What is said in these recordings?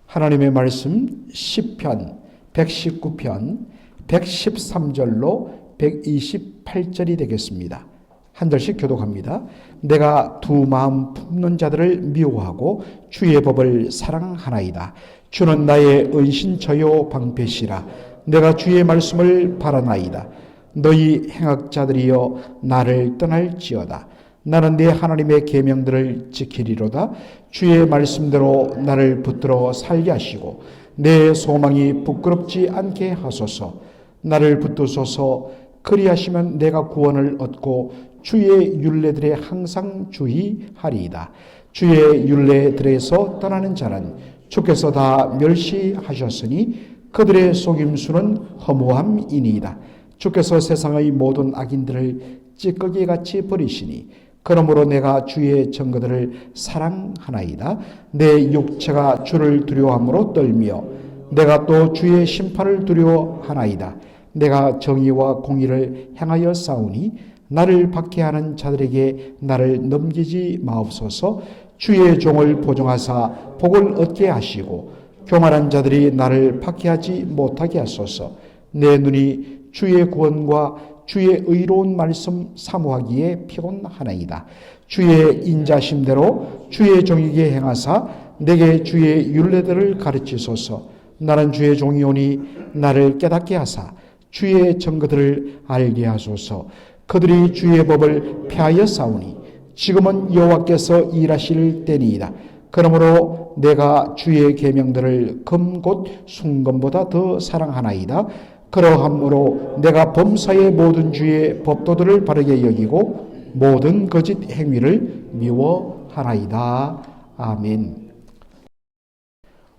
하나님의 말씀 시편 119편 113절로 128절이 되겠습니다. 한 절씩 교독합니다. 내가 두 마음 품는 자들을 미워하고 주의 법을 사랑하나이다. 주는 나의 은신처요 방패시라. 내가 주의 말씀을 바라나이다. 너희 행악자들이여 나를 떠날지어다. 나는 네 하나님의 계명들을 지키리로다. 주의 말씀대로 나를 붙들어 살게 하시고 내 소망이 부끄럽지 않게 하소서. 나를 붙드소서. 그리하시면 내가 구원을 얻고 주의 율례들에 항상 주의하리이다. 주의 율례들에서 떠나는 자는 주께서 다 멸시하셨으니 그들의 속임수는 허무함이니이다. 주께서 세상의 모든 악인들을 찌꺼기같이 버리시니 그러므로 내가 주의 증거들을 사랑하나이다. 내 육체가 주를 두려워함으로 떨며 내가 또 주의 심판을 두려워하나이다. 내가 정의와 공의를 향하여 싸우니 나를 박해하는 자들에게 나를 넘기지 마옵소서. 주의 종을 보정하사 복을 얻게 하시고 교만한 자들이 나를 박해하지 못하게 하소서. 내 눈이 주의 구원과 주의 의로운 말씀 사모하기에 피곤하나이다. 주의 인자심대로 주의 종에게 행하사 내게 주의 율례들을 가르치소서. 나는 주의 종이오니 나를 깨닫게 하사 주의 증거들을 알게 하소서. 그들이 주의 법을 폐하여 싸우니 지금은 여호와께서 일하실 때니이다. 그러므로 내가 주의 계명들을 금 곧 순금보다 더 사랑하나이다. 그러함으로 내가 범사의 모든 주의 법도들을 바르게 여기고 모든 거짓 행위를 미워하나이다. 아멘.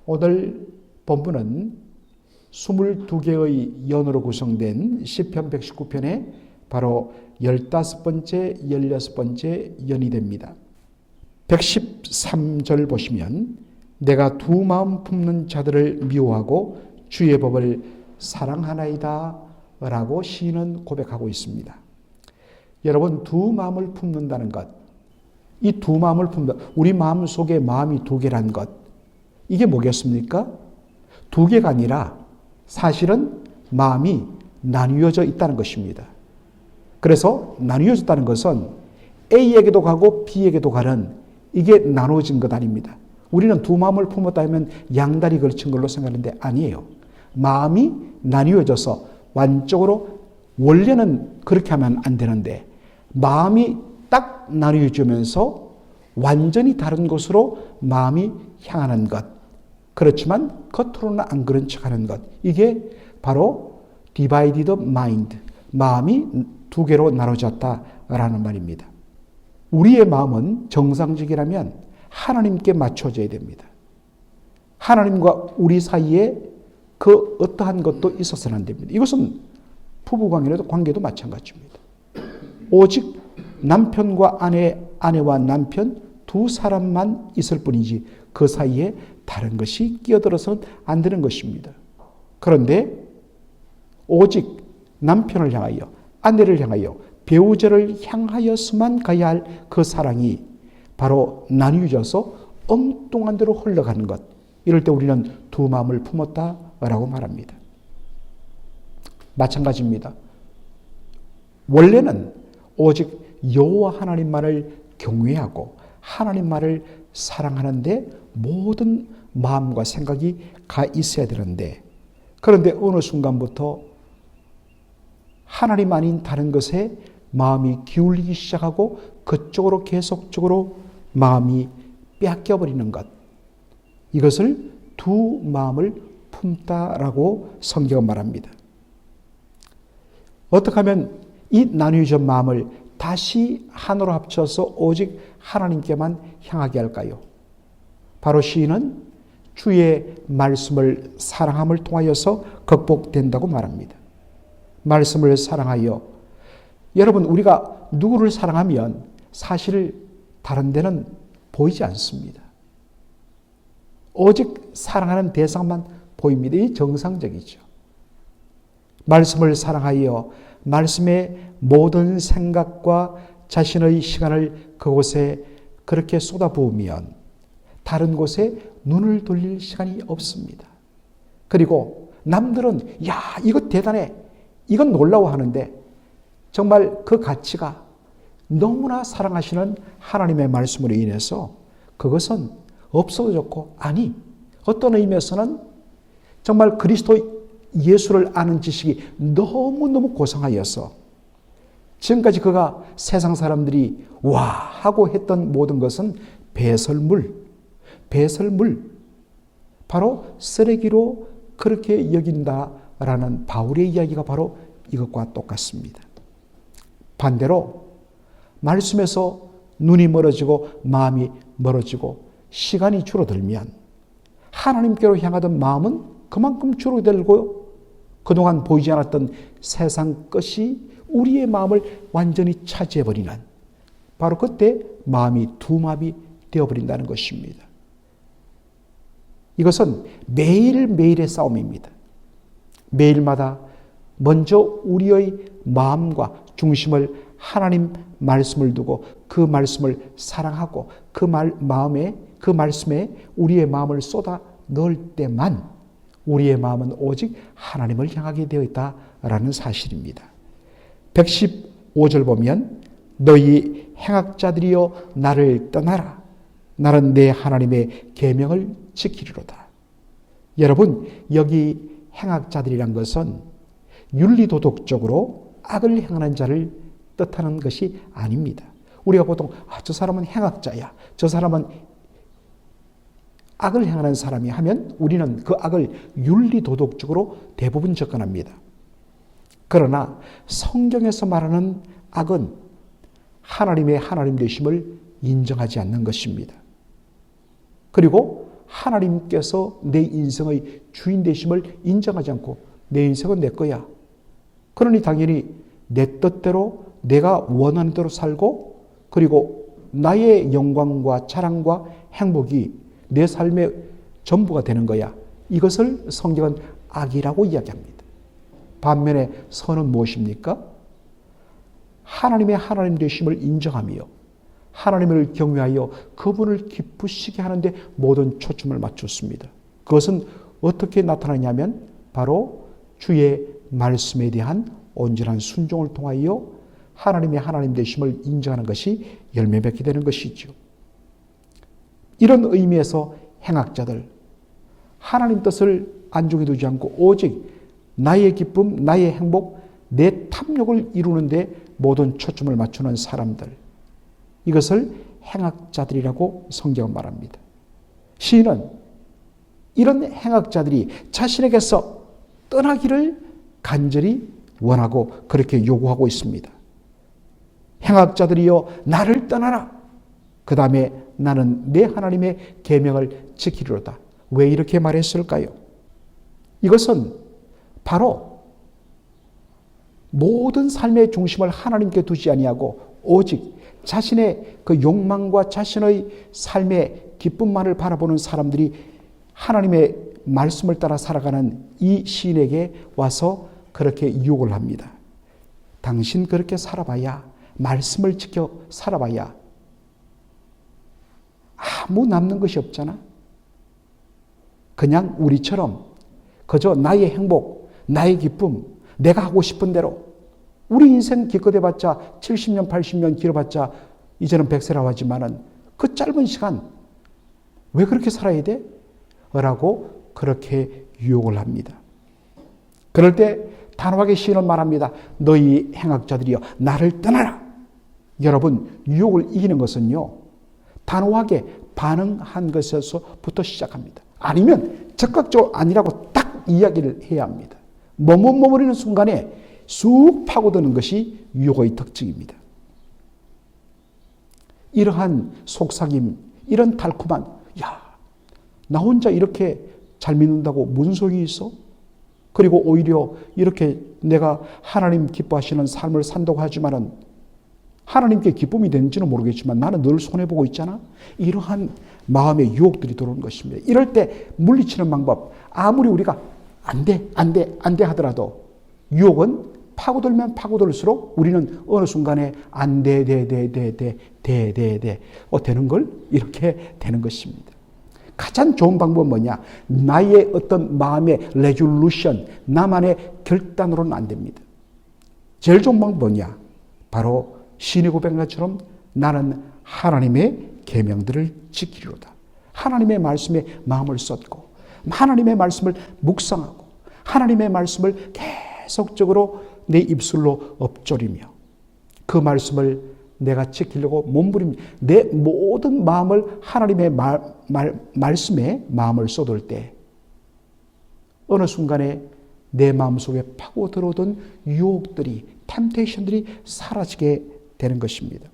오늘 본문은 22개의 연으로 구성된 시편 119편의 바로 15번째, 16번째 연이 됩니다. 113절 보시면 내가 두 마음 품는 자들을 미워하고 주의 법을 사랑하나이다 라고 시인은 고백하고 있습니다. 여러분, 두 마음을 품는다는 것, 이 두 마음을 품는다, 우리 마음 속에 마음이 두 개란 것, 이게 뭐겠습니까? 두 개가 아니라 사실은 마음이 나뉘어져 있다는 것입니다. 그래서 나뉘어졌다는 것은 A에게도 가고 B에게도 가는, 이게 나눠진 것 아닙니다. 우리는 두 마음을 품었다 하면 양다리 걸친 걸로 생각하는데 아니에요. 마음이 나뉘어져서 완적으로, 원래는 그렇게 하면 안 되는데 마음이 딱 나뉘어지면서 완전히 다른 곳으로 마음이 향하는 것, 그렇지만 겉으로는 안 그런 척하는 것, 이게 바로 divided mind, 마음이 두 개로 나눠졌다라는 말입니다. 우리의 마음은 정상적이라면 하나님께 맞춰져야 됩니다. 하나님과 우리 사이에 그 어떠한 것도 있어서는 안 됩니다. 이것은 부부관계도 관계도 마찬가지입니다. 오직 남편과 아내, 아내와 남편 두 사람만 있을 뿐이지 그 사이에 다른 것이 끼어들어서는 안 되는 것입니다. 그런데 오직 남편을 향하여, 아내를 향하여, 배우자를 향하여서만 가야 할 그 사랑이 바로 나뉘어져서 엉뚱한 데로 흘러가는 것, 이럴 때 우리는 두 마음을 품었다라고 말합니다. 마찬가지입니다. 원래는 오직 여호와 하나님만을 경외하고 하나님만을 사랑하는데 모든 마음과 생각이 가 있어야 되는데, 그런데 어느 순간부터 하나님 아닌 다른 것에 마음이 기울기 시작하고 그쪽으로 계속적으로 마음이 뺏겨버리는 것, 이것을 두 마음을 품다라고 성경은 말합니다. 어떻게 하면 이 나뉘어진 마음을 다시 하나로 합쳐서 오직 하나님께만 향하게 할까요? 바로 시인은 주의 말씀을 사랑함을 통하여서 극복된다고 말합니다. 말씀을 사랑하여, 여러분, 우리가 누구를 사랑하면 사실 다른 데는 보이지 않습니다. 오직 사랑하는 대상만 보입니다. 이 정상적이죠. 말씀을 사랑하여 말씀의 모든 생각과 자신의 시간을 그곳에 그렇게 쏟아부으면 다른 곳에 눈을 돌릴 시간이 없습니다. 그리고 남들은 야, 이거 대단해, 이건 놀라워하는데 정말 그 가치가 너무나 사랑하시는 하나님의 말씀으로 인해서 그것은 없어도 좋고, 아니, 어떤 의미에서는 정말 그리스도 예수를 아는 지식이 너무너무 고상하여서 지금까지 그가 세상 사람들이 와 하고 했던 모든 것은 배설물, 바로 쓰레기로 그렇게 여긴다라는 바울의 이야기가 바로 이것과 똑같습니다. 반대로 말씀에서 눈이 멀어지고 마음이 멀어지고 시간이 줄어들면 하나님께로 향하던 마음은 그만큼 줄어들고 그동안 보이지 않았던 세상 것이 우리의 마음을 완전히 차지해버리는, 바로 그때 마음이 두마비 되어버린다는 것입니다. 이것은 매일매일의 싸움입니다. 매일마다 먼저 우리의 마음과 중심을 하나님 말씀을 두고 그 말씀을 사랑하고 그 말씀에 우리의 마음을 쏟아 넣을 때만 우리의 마음은 오직 하나님을 향하게 되어 있다라는 사실입니다. 115절 보면 너희 행악자들이여 나를 떠나라. 나는 내 하나님의 계명을 지키리로다. 여러분, 여기 행악자들이란 것은 윤리도덕적으로 악을 행하는 자를 뜻하는 것이 아닙니다. 우리가 보통 저 사람은 행악자야, 저 사람은 악을 행하는 사람이 하면 우리는 그 악을 윤리도덕적으로 대부분 접근합니다. 그러나 성경에서 말하는 악은 하나님의 하나님 되심을 인정하지 않는 것입니다. 그리고 하나님께서 내 인생의 주인 되심을 인정하지 않고 내 인생은 내 거야, 그러니 당연히 내 뜻대로 내가 원하는 대로 살고 그리고 나의 영광과 자랑과 행복이 내 삶의 전부가 되는 거야, 이것을 성경은 악이라고 이야기합니다. 반면에 선은 무엇입니까? 하나님의 하나님 되심을 인정하며 하나님을 경외하여 그분을 기쁘시게 하는데 모든 초점을 맞췄습니다. 그것은 어떻게 나타나냐면 바로 주의 말씀에 대한 온전한 순종을 통하여 하나님의 하나님 되심을 인정하는 것이 열매 맺게 되는 것이죠. 이런 의미에서 행악자들, 하나님 뜻을 안중에 두지 않고 오직 나의 기쁨, 나의 행복, 내 탐욕을 이루는 데 모든 초점을 맞추는 사람들, 이것을 행악자들이라고 성경은 말합니다. 시인은 이런 행악자들이 자신에게서 떠나기를 간절히 원하고 그렇게 요구하고 있습니다. 행악자들이여 나를 떠나라. 그 다음에 나는 내 하나님의 계명을 지키리로다. 왜 이렇게 말했을까요? 이것은 바로 모든 삶의 중심을 하나님께 두지 아니하고 오직 자신의 그 욕망과 자신의 삶의 기쁨만을 바라보는 사람들이 하나님의 말씀을 따라 살아가는 이 시인에게 와서 그렇게 유혹을 합니다. 당신 그렇게 살아봐야, 말씀을 지켜 살아봐야 아무 남는 것이 없잖아. 그냥 우리처럼 그저 나의 행복, 나의 기쁨, 내가 하고 싶은 대로, 우리 인생 기껏해봤자 70년, 80년 길어봤자 이제는 100세라고 하지만은 그 짧은 시간 왜 그렇게 살아야 돼? 라고 그렇게 유혹을 합니다. 그럴 때 단호하게 시인은 말합니다. 너희 행악자들이여 나를 떠나라. 여러분, 유혹을 이기는 것은요, 단호하게 반응한 것에서부터 시작합니다. 아니면 적극적으로 아니라고 딱 이야기를 해야 합니다. 머뭇머무리는 순간에 쑥 파고드는 것이 유혹의 특징입니다. 이러한 속삭임, 이런 달콤한, 야, 나 혼자 이렇게 잘 믿는다고 무슨 소용이 있어? 그리고 오히려 이렇게 내가 하나님 기뻐하시는 삶을 산다고 하지만은 하나님께 기쁨이 되는지는 모르겠지만 나는 늘 손해보고 있잖아. 이러한 마음의 유혹들이 들어오는 것입니다. 이럴 때 물리치는 방법, 아무리 우리가 안 돼 하더라도 유혹은 파고들면 파고들수록 우리는 어느 순간에 안 돼, 되는 걸 이렇게 되는 것입니다. 가장 좋은 방법은 뭐냐? 나의 어떤 마음의 레졸루션, 나만의 결단으로는 안 됩니다. 제일 좋은 방법은 뭐냐? 바로 신의 고백한 것처럼 나는 하나님의 계명들을 지키리로다. 하나님의 말씀에 마음을 쏟고 하나님의 말씀을 묵상하고 하나님의 말씀을 계속적으로 내 입술로 엎조리며 그 말씀을 내가 지키려고 몸부림니다. 내 모든 마음을 하나님의 말씀에 마음을 쏟을 때 어느 순간에 내 마음속에 파고 들어오던 유혹들이, 템테이션들이 사라지게 되는 것입니다.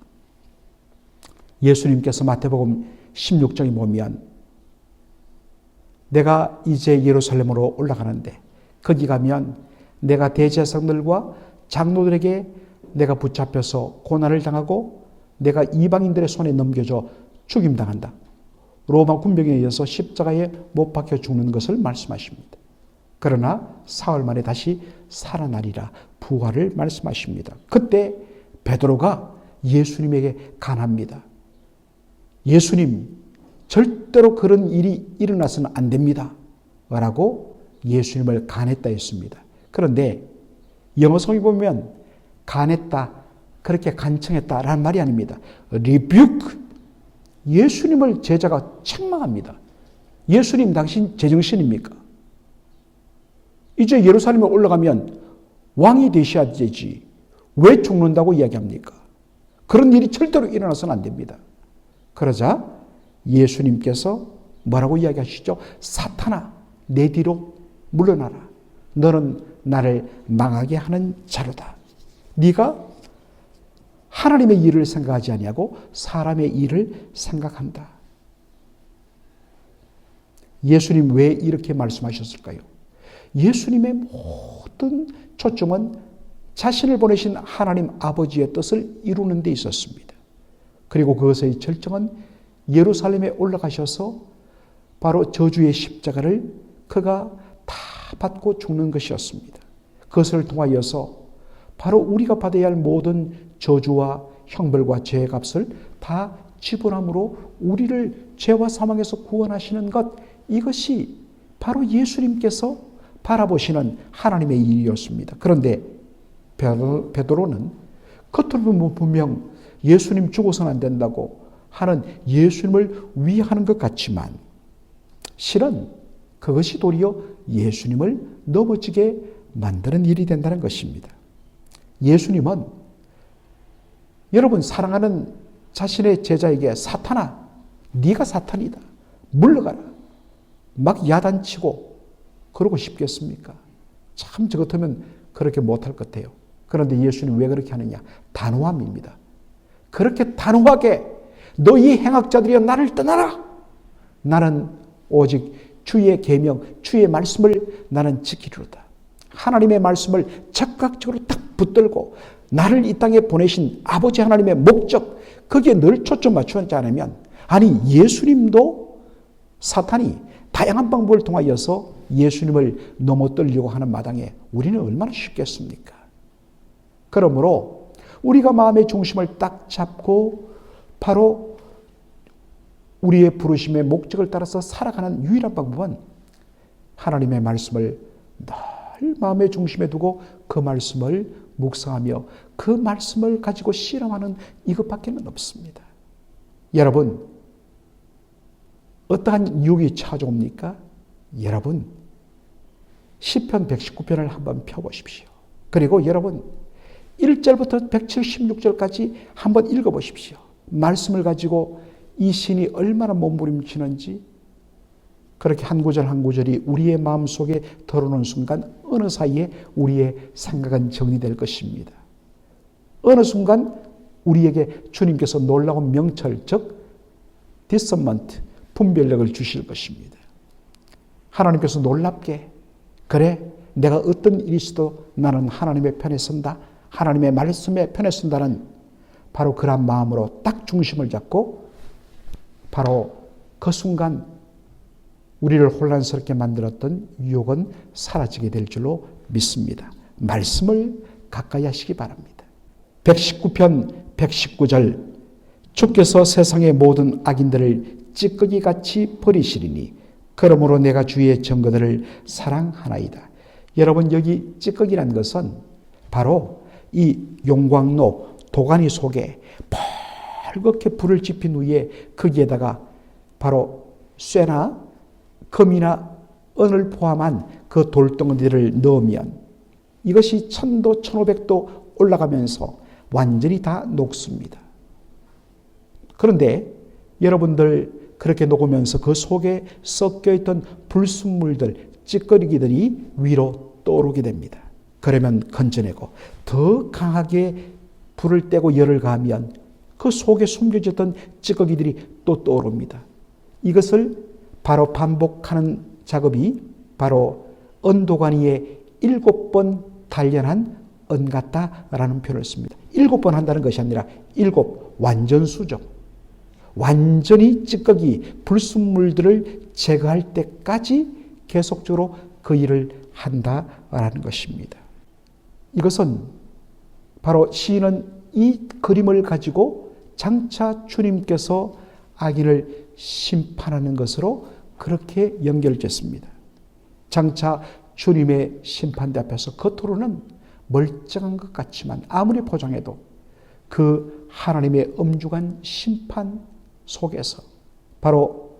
예수님께서 마태복음 16장에 보면 내가 이제 예루살렘으로 올라가는데 거기 가면 내가 대제사장들과 장로들에게 내가 붙잡혀서 고난을 당하고 내가 이방인들의 손에 넘겨져 죽임당한다. 로마 군병에 의해서 십자가에 못 박혀 죽는 것을 말씀하십니다. 그러나 사흘 만에 다시 살아나리라 부활을 말씀하십니다. 그때 베드로가 예수님에게 간합니다. 예수님, 절대로 그런 일이 일어나서는 안 됩니다. 라고 예수님을 간했다 했습니다. 그런데 영어 성에 보면 간했다, 그렇게 간청했다라는 말이 아닙니다. rebuke. 예수님을 제자가 책망합니다. 예수님, 당신 제정신입니까? 이제 예루살렘에 올라가면 왕이 되셔야 되지. 왜 죽는다고 이야기합니까? 그런 일이 절대로 일어나서는 안 됩니다. 그러자 예수님께서 뭐라고 이야기하시죠? 사탄아, 내 뒤로 물러나라. 너는 나를 망하게 하는 자로다. 네가 하나님의 일을 생각하지 아니하고 사람의 일을 생각한다. 예수님 왜 이렇게 말씀하셨을까요? 예수님의 모든 초점은 자신을 보내신 하나님 아버지의 뜻을 이루는 데 있었습니다. 그리고 그것의 절정은 예루살렘에 올라가셔서 바로 저주의 십자가를 그가 다 받고 죽는 것이었습니다. 그것을 통하여서 바로 우리가 받아야 할 모든 저주와 형벌과 죄의 값을 다 지불함으로 우리를 죄와 사망에서 구원하시는 것, 이것이 바로 예수님께서 바라보시는 하나님의 일이었습니다. 그런데 베드로는 겉으로 보면 분명 예수님 죽어서는 안 된다고 하는 예수님을 위하는 것 같지만 실은 그것이 도리어 예수님을 넘어지게 만드는 일이 된다는 것입니다. 예수님은 여러분 사랑하는 자신의 제자에게 사탄아, 네가 사탄이다. 물러가라. 막 야단치고 그러고 싶겠습니까? 참 저 같으면 그렇게 못할 것 같아요. 그런데 예수님 왜 그렇게 하느냐? 단호함입니다. 그렇게 단호하게 너희 행악자들이여 나를 떠나라. 나는 오직 주의 계명, 주의 말씀을 나는 지키리로다. 하나님의 말씀을 적극적으로 딱 붙들고 나를 이 땅에 보내신 아버지 하나님의 목적, 거기에 늘 초점 맞추지 않으면, 아니 예수님도 사탄이 다양한 방법을 통하여서 예수님을 넘어뜨리려고 하는 마당에 우리는 얼마나 쉽겠습니까? 그러므로 우리가 마음의 중심을 딱 잡고 바로 우리의 부르심의 목적을 따라서 살아가는 유일한 방법은 하나님의 말씀을 늘 마음의 중심에 두고 그 말씀을 묵상하며 그 말씀을 가지고 실험하는 이것밖에는 없습니다. 여러분, 어떠한 유혹이 찾아옵니까? 여러분, 시편 119편을 한번 펴보십시오. 그리고 여러분 1절부터 176절까지 한번 읽어보십시오. 말씀을 가지고 이 신이 얼마나 몸부림치는지, 그렇게 한 구절 한 구절이 우리의 마음속에 들어오는 순간 어느 사이에 우리의 생각은 정리될 것입니다. 어느 순간 우리에게 주님께서 놀라운 명철, 즉 디서먼트, 분별력을 주실 것입니다. 하나님께서 놀랍게, 그래 내가 어떤 일이 있어도 나는 하나님의 편에 선다, 하나님의 말씀의 편에 선다는 바로 그런 마음으로 딱 중심을 잡고 바로 그 순간 우리를 혼란스럽게 만들었던 유혹은 사라지게 될 줄로 믿습니다. 말씀을 가까이 하시기 바랍니다. 119편 119절, 주께서 세상의 모든 악인들을 찌꺼기같이 버리시리니 그러므로 내가 주의 증거들을 사랑하나이다. 여러분, 여기 찌꺼기란 것은 바로 이 용광로 도가니 속에 벌겋게 불을 지핀 후에 거기에다가 바로 쇠나 금이나 은을 포함한 그 돌덩어리를 넣으면 이것이 1000도 1500도 올라가면서 완전히 다 녹습니다. 그런데 여러분들 그렇게 녹으면서 그 속에 섞여있던 불순물들, 찌꺼기들이 위로 떠오르게 됩니다. 그러면 건져내고 더 강하게 불을 떼고 열을 가하면 그 속에 숨겨졌던 찌꺼기들이 또 떠오릅니다. 이것을 바로 반복하는 작업이 바로 은도가니에 7번 단련한 은 같다라는 표현을 씁니다. 7번 한다는 것이 아니라 7 완전수죠. 완전히 찌꺼기, 불순물들을 제거할 때까지 계속적으로 그 일을 한다라는 것입니다. 이것은 바로 시인은 이 그림을 가지고 장차 주님께서 악인을 심판하는 것으로 그렇게 연결됐습니다. 장차 주님의 심판대 앞에서 겉으로는 멀쩡한 것 같지만 아무리 포장해도 그 하나님의 엄중한 심판 속에서 바로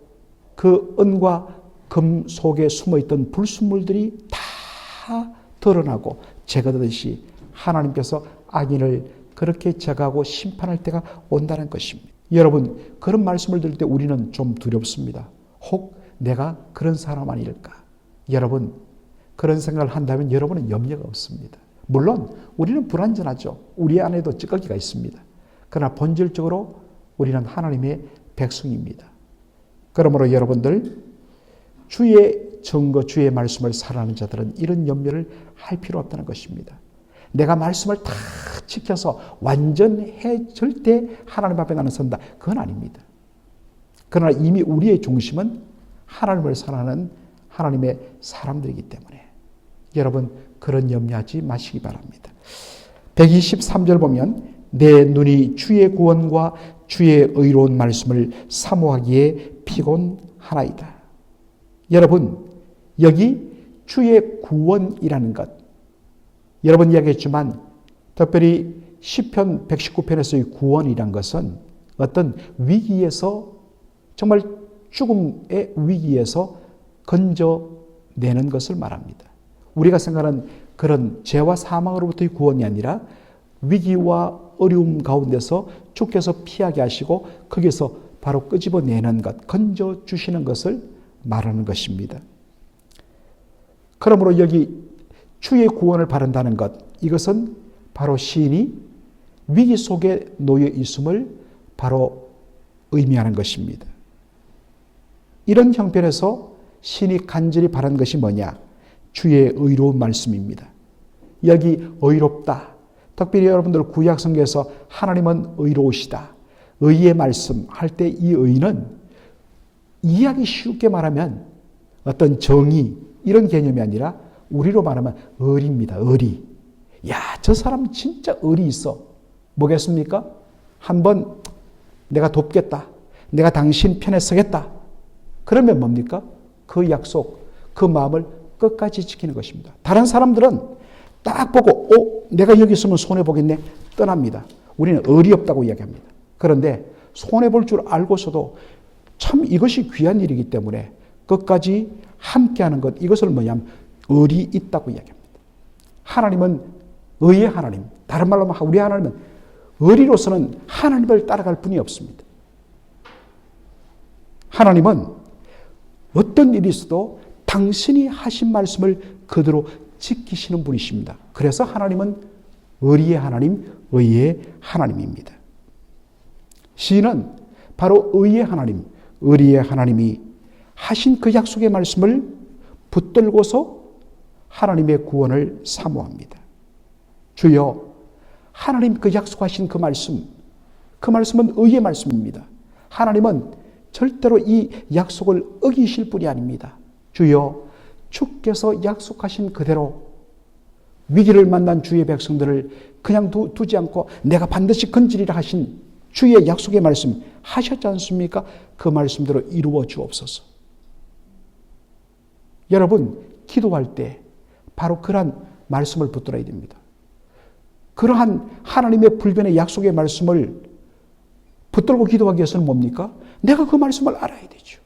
그 은과 금 속에 숨어있던 불순물들이 다 드러나고 제거되듯이 하나님께서 악인을 그렇게 제거하고 심판할 때가 온다는 것입니다. 여러분, 그런 말씀을 들을 때 우리는 좀 두렵습니다. 혹 내가 그런 사람 아닐까? 여러분, 그런 생각을 한다면 여러분은 염려가 없습니다. 물론 우리는 불완전하죠. 우리 안에도 찌꺼기가 있습니다. 그러나 본질적으로 우리는 하나님의 백성입니다. 그러므로 여러분들 주의 증거, 주의 말씀을 사랑하는 자들은 이런 염려를 할 필요 없다는 것입니다. 내가 말씀을 다 지켜서 완전해 절대 하나님 앞에 나는 선다. 그건 아닙니다. 그러나 이미 우리의 중심은 하나님을 사랑하는 하나님의 사람들이기 때문에 여러분 그런 염려하지 마시기 바랍니다. 123절 보면 내 눈이 주의 구원과 주의 의로운 말씀을 사모하기에 피곤하나이다. 여러분 여기 주의 구원이라는 것 여러분 이야기했지만 특별히 시편 119편에서의 구원이란 것은 어떤 위기에서 정말 죽음의 위기에서 건져내는 것을 말합니다. 우리가 생각하는 그런 죄와 사망으로부터의 구원이 아니라 위기와 어려움 가운데서 주께서 피하게 하시고 거기서 바로 끄집어내는 것, 건져주시는 것을 말하는 것입니다. 그러므로 여기 주의 구원을 바란다는 것, 이것은 바로 시인이 위기 속에 놓여 있음을 바로 의미하는 것입니다. 이런 형편에서 시인이 간절히 바란 것이 뭐냐? 주의 의로운 말씀입니다. 여기 의롭다. 특별히 여러분들 구약성경에서 하나님은 의로우시다. 의의 말씀 할 때 이 의는 이해하기 쉽게 말하면 어떤 정의 이런 개념이 아니라 우리로 말하면 의리입니다. 의리. 야, 저 사람 진짜 의리 있어. 뭐겠습니까? 한번 내가 돕겠다. 내가 당신 편에 서겠다. 그러면 뭡니까? 그 약속, 그 마음을 끝까지 지키는 것입니다. 다른 사람들은 딱 보고 내가 여기 있으면 손해보겠네. 떠납니다. 우리는 의리 없다고 이야기합니다. 그런데 손해볼 줄 알고서도 참 이것이 귀한 일이기 때문에 끝까지 함께하는 것, 이것을 뭐냐면 의리 있다고 이야기합니다. 하나님은 의의 하나님. 다른 말로 하면 우리 하나님은 의리로서는 하나님을 따라갈 분이 없습니다. 하나님은 어떤 일이 있어도 당신이 하신 말씀을 그대로 지키시는 분이십니다. 그래서 하나님은 의리의 하나님, 의의 하나님입니다. 시인은 바로 의의 하나님, 의리의 하나님이 하신 그 약속의 말씀을 붙들고서 하나님의 구원을 사모합니다. 주여, 하나님 그 약속하신 그 말씀은 의의 말씀입니다. 하나님은 절대로 이 약속을 어기실 분이 아닙니다. 주여, 주께서 약속하신 그대로 위기를 만난 주의 백성들을 그냥 두지 않고 내가 반드시 건지리라 하신 주의 약속의 말씀 하셨지 않습니까? 그 말씀대로 이루어 주옵소서. 여러분, 기도할 때 바로 그러한 말씀을 붙들어야 됩니다. 그러한 하나님의 불변의 약속의 말씀을 붙들고 기도하기 위해서는 뭡니까? 내가 그 말씀을 알아야 되죠.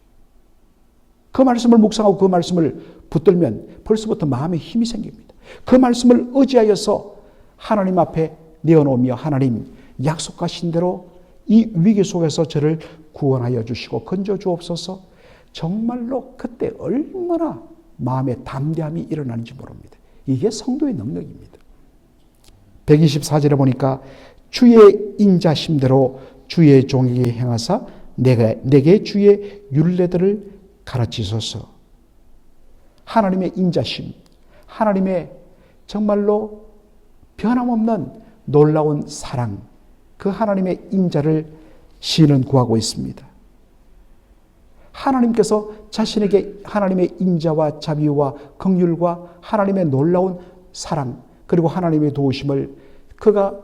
그 말씀을 묵상하고 그 말씀을 붙들면 벌써부터 마음에 힘이 생깁니다. 그 말씀을 의지하여서 하나님 앞에 내어놓으며 하나님 약속하신 대로 이 위기 속에서 저를 구원하여 주시고 건져 주옵소서. 정말로 그때 얼마나 마음에 담대함이 일어나는지 모릅니다. 이게 성도의 능력입니다. 124절에 보니까 주의 인자심대로 주의 종에게 행하사 내게 주의 율례들을 가르치소서. 하나님의 인자심, 하나님의 정말로 변함없는 놀라운 사랑, 그 하나님의 인자를 시인은 구하고 있습니다. 하나님께서 자신에게 하나님의 인자와 자비와 긍휼과 하나님의 놀라운 사랑 그리고 하나님의 도우심을 그가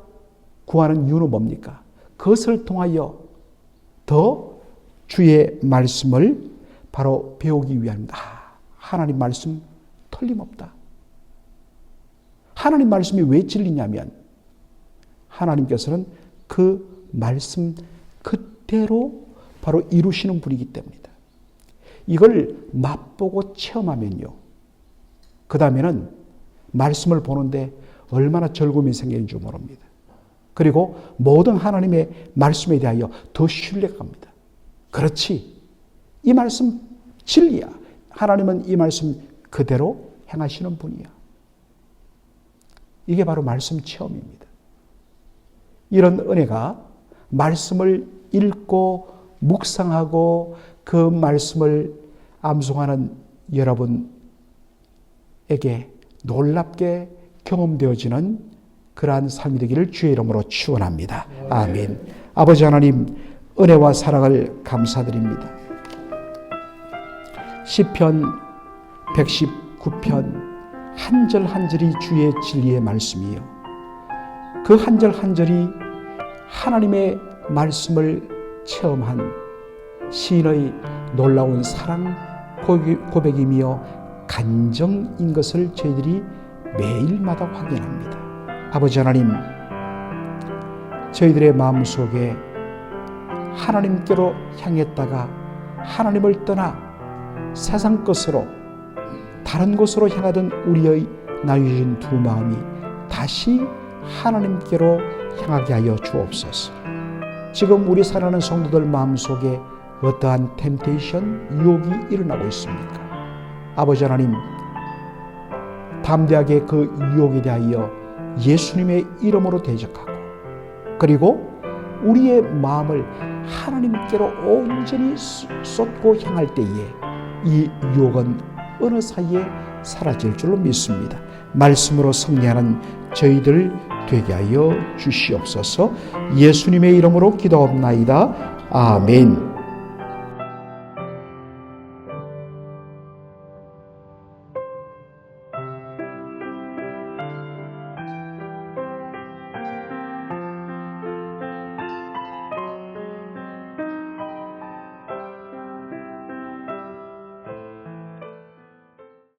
구하는 이유는 뭡니까? 그것을 통하여 더 주의 말씀을 바로 배우기 위함입니다. 하나님 말씀 틀림없다. 하나님 말씀이 왜 진리냐면 하나님께서는 그 말씀 그대로 바로 이루시는 분이기 때문이다. 이걸 맛보고 체험하면요. 그 다음에는 말씀을 보는데 얼마나 즐거움이 생기는 줄 모릅니다. 그리고 모든 하나님의 말씀에 대하여 더 신뢰가 갑니다. 그렇지. 이 말씀 진리야. 하나님은 이 말씀 그대로 행하시는 분이야. 이게 바로 말씀 체험입니다. 이런 은혜가 말씀을 읽고 묵상하고 그 말씀을 암송하는 여러분에게 놀랍게 경험되어지는 그러한 삶이 되기를 주의 이름으로 축원합니다. 아멘. 아버지 하나님 은혜와 사랑을 감사드립니다. 시편 119편 한 절 한 절이 주의 진리의 말씀이요. 그 한 절 한 절이 하나님의 말씀을 체험한 시인의 놀라운 사랑 고백이며 간정인 것을 저희들이 매일마다 확인합니다. 아버지 하나님, 저희들의 마음속에 하나님께로 향했다가 하나님을 떠나 세상 것으로 다른 곳으로 향하던 우리의 나뉘어진 두 마음이 다시 하나님께로 향하게 하여 주옵소서. 지금 우리 사랑하는 성도들 마음속에 어떠한 템테이션, 유혹이 일어나고 있습니까? 아버지 하나님, 담대하게 그 유혹에 대하여 예수님의 이름으로 대적하고 그리고 우리의 마음을 하나님께로 온전히 쏟고 향할 때에 이 유혹은 어느 사이에 사라질 줄로 믿습니다. 말씀으로 승리하는 저희들 되게 하여 주시옵소서. 예수님의 이름으로 기도합나이다. 아멘.